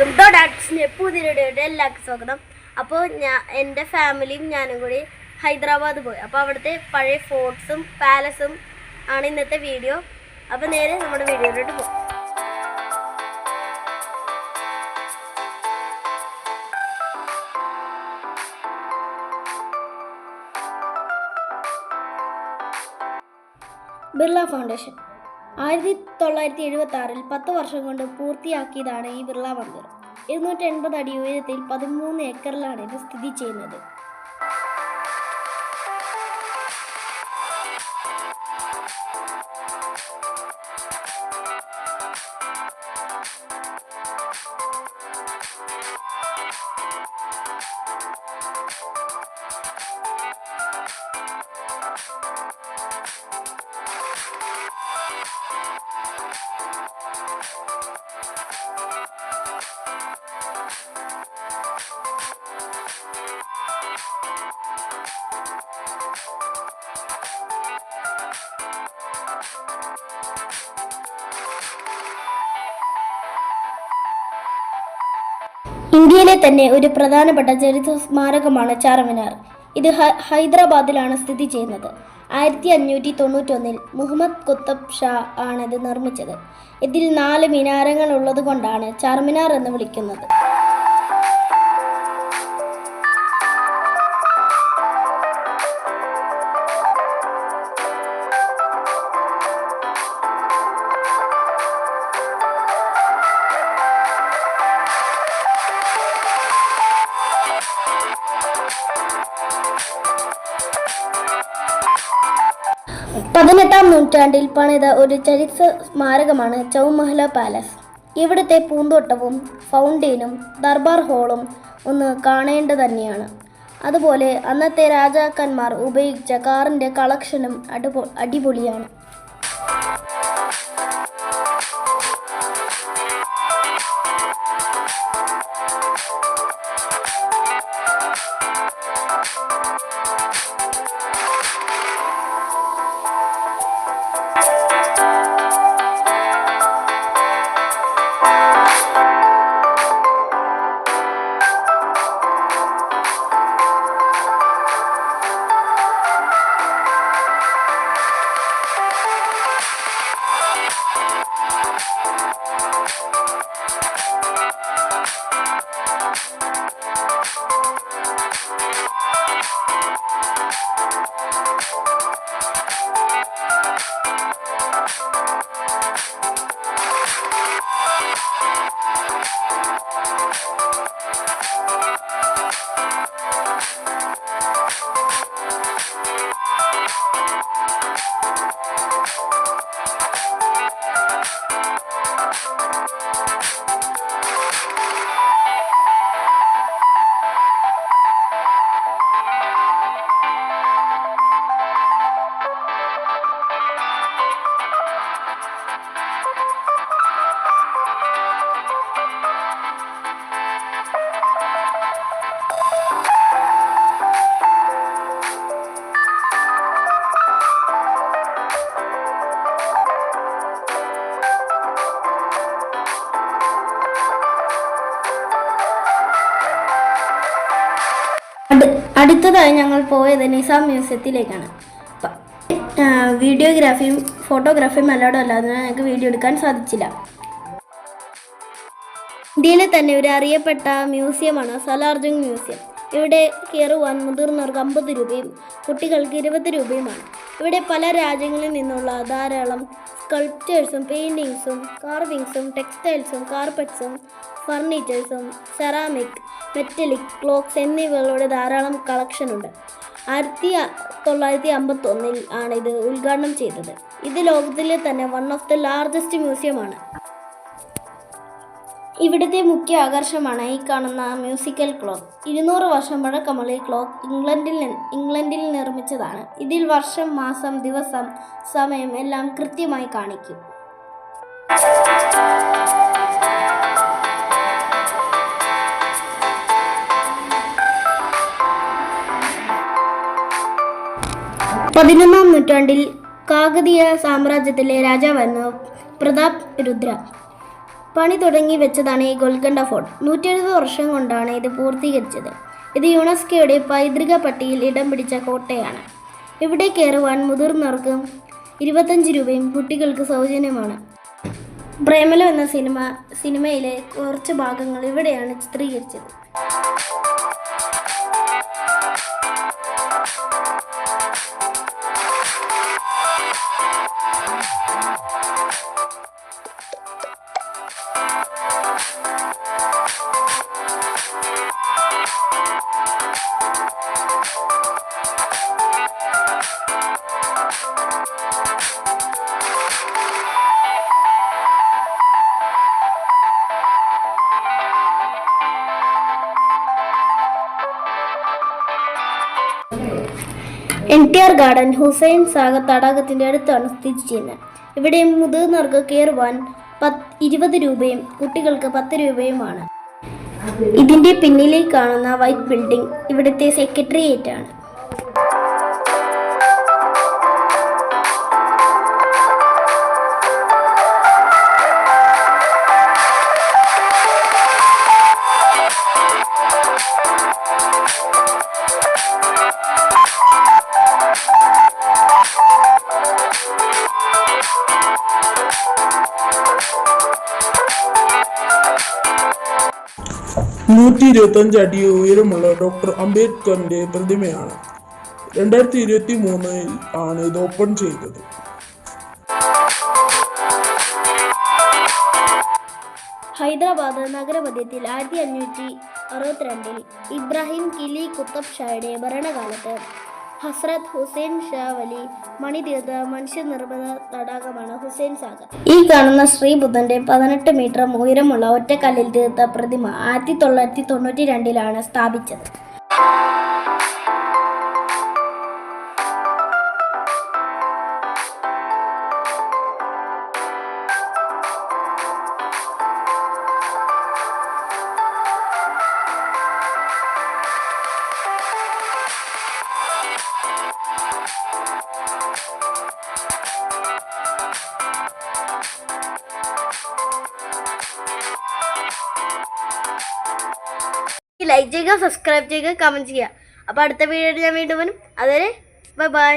എല്ലാവർക്കും സ്വാഗതം. അപ്പോൾ എൻ്റെ ഫാമിലിയും ഞാനും കൂടി ഹൈദരാബാദ് പോയി. അപ്പോൾ അവിടുത്തെ പഴയ ഫോർട്ട്സും പാലസും ആണ് ഇന്നത്തെ വീഡിയോ. അപ്പോൾ നേരെ നമ്മുടെ വീഡിയോയിലോട്ട് പോകും. ബിർള ഫൗണ്ടേഷൻ 1976 10 വർഷം കൊണ്ട് പൂർത്തിയാക്കിയതാണ് ഈ ബിർള മന്ദിർ. 280 അടി ഉയരത്തിൽ 13 ഏക്കറിലാണ് ഇത് സ്ഥിതി ചെയ്യുന്നത്. ഇന്ത്യയിലെ തന്നെ ഒരു പ്രധാനപ്പെട്ട ചരിത്ര സ്മാരകമാണ് ചാർമിനാർ. ഇത് ഹൈദരാബാദിലാണ് സ്ഥിതി ചെയ്യുന്നത്. 1591 മുഹമ്മദ് കുത്തബ് ഷാ ആണിത് നിർമ്മിച്ചത്. ഇതിൽ 4 മിനാരങ്ങൾ ഉള്ളത് കൊണ്ടാണ് ചാർമിനാർ എന്ന് വിളിക്കുന്നത്. പതിനെട്ടാം നൂറ്റാണ്ടിൽ പണിത ഒരു ചരിത്ര സ്മാരകമാണ് ചൗമഹല പാലസ്. ഇവിടുത്തെ പൂന്തോട്ടവും ഫൗണ്ടെയിനും ദർബാർ ഹാളും ഒന്ന് കാണേണ്ടത് തന്നെയാണ്. അതുപോലെ അന്നത്തെ രാജാക്കന്മാർ ഉപയോഗിച്ച കാറിൻ്റെ കളക്ഷനും അടിപൊളിയാണ്. അടുത്തതായി ഞങ്ങൾ പോയത് നിസാം മ്യൂസിയത്തിലേക്കാണ്. വീഡിയോഗ്രാഫിയും ഫോട്ടോഗ്രാഫിയും എല്ലായിടും അല്ലാതെ ഞങ്ങൾക്ക് വീഡിയോ എടുക്കാൻ സാധിച്ചില്ല. ഇന്ത്യയിലെ തന്നെ ഒരു അറിയപ്പെട്ട മ്യൂസിയമാണ് സലാർജംഗ് മ്യൂസിയം. ഇവിടെ കയറുവാൻ മുതിർന്നവർക്ക് 50 രൂപയും കുട്ടികൾക്ക് 20 രൂപയുമാണ്. ഇവിടെ പല രാജ്യങ്ങളിൽ നിന്നുള്ള ധാരാളം സ്കൾപ്ചേഴ്സും പെയിൻറ്റിങ്സും കാർവിങ്സും ടെക്സ്റ്റൈൽസും കാർപ്പറ്റ്സും ഫർണിച്ചേഴ്സും സെറാമിക് മെറ്റലിക് ക്ലോക്സ് എന്നിവകളുടെ ധാരാളം കളക്ഷനുണ്ട്. 1951 ആണ് ഇത് ഉദ്ഘാടനം ചെയ്തത്. ഇത് ലോകത്തിലെ തന്നെ വൺ ഓഫ് ദ ലാർജസ്റ്റ് മ്യൂസിയമാണ്. ഇവിടുത്തെ മുഖ്യ ആകർഷണമാണ് ഈ കാണുന്ന മ്യൂസിക്കൽ ക്ലോക്ക്. 200 വർഷം പഴക്കമുള്ള ഈ ക്ലോക്ക് ഇംഗ്ലണ്ടിൽ നിർമ്മിച്ചതാണ്. ഇതിൽ വർഷം, മാസം, ദിവസം, സമയം എല്ലാം കൃത്യമായി കാണിക്കും. പതിനൊന്നാം നൂറ്റാണ്ടിൽ കാകതീയ സാമ്രാജ്യത്തിലെ രാജാവായിരുന്നു പ്രതാപ് രുദ്ര. പണി തുടങ്ങി വെച്ചതാണ് ഈ ഗോൽക്കൊണ്ട ഫോർട്ട്. 170 വർഷം കൊണ്ടാണ് ഇത് പൂർത്തീകരിച്ചത്. ഇത് യുനെസ്കോയുടെ പൈതൃക പട്ടികയിൽ ഇടം പിടിച്ച കോട്ടയാണ്. ഇവിടെ കയറുവാൻ മുതിർന്നവർക്ക് 25 രൂപയും കുട്ടികൾക്ക് സൗജന്യമാണ്. പ്രേമലു എന്ന സിനിമയിലെ കുറച്ച് ഭാഗങ്ങൾ ഇവിടെയാണ് ചിത്രീകരിച്ചത്. NTR ഗാർഡൻ ഹുസൈൻ സാഗർ തടാകത്തിൻ്റെ അടുത്താണ് സ്ഥിതി ചെയ്യുന്നത്. ഇവിടെ മുതിർന്നവർക്ക് കയറുവാൻ 20 രൂപയും കുട്ടികൾക്ക് 10 രൂപയുമാണ്. ഇതിൻ്റെ പിന്നിലേക്ക് കാണുന്ന വൈറ്റ് ബിൽഡിംഗ് ഇവിടുത്തെ സെക്രട്ടേറിയറ്റ് ആണ്. അടി ഉയരമുള്ള ഡോക്ടർ അംബേദ്കറിന്റെ പ്രതിമയാണ്. 2023 ആണ് ഇത് ഓപ്പൺ ചെയ്തത്. ഹൈദരാബാദ് നഗരമധ്യത്തിൽ 1562 ഇബ്രാഹിം കിലി കുത്തബ് ഷായുടെ ഭരണകാലത്ത് ഹസ്രത്ത് ഹുസൈൻ ഷാ വലി മണിതീർത്ത മനുഷ്യനിർമ്മിത തടാകമാണ് ഹുസൈൻ സാഗർ. ഈ കാണുന്ന ശ്രീബുദ്ധന്റെ 18 മീറ്റർ ഉയരമുള്ള ഒറ്റക്കല്ലിൽ തീർത്ത പ്രതിമ 1992 സ്ഥാപിച്ചത്. ലൈക്ക് ചെയ്യുക, സബ്സ്ക്രൈബ് ചെയ്യുക, കമൻറ്റ് ചെയ്യുക. അപ്പോൾ അടുത്ത വീഡിയോയിൽ ഞാൻ വീണ്ടും വരും. അതുവരെ ബൈ ബൈ.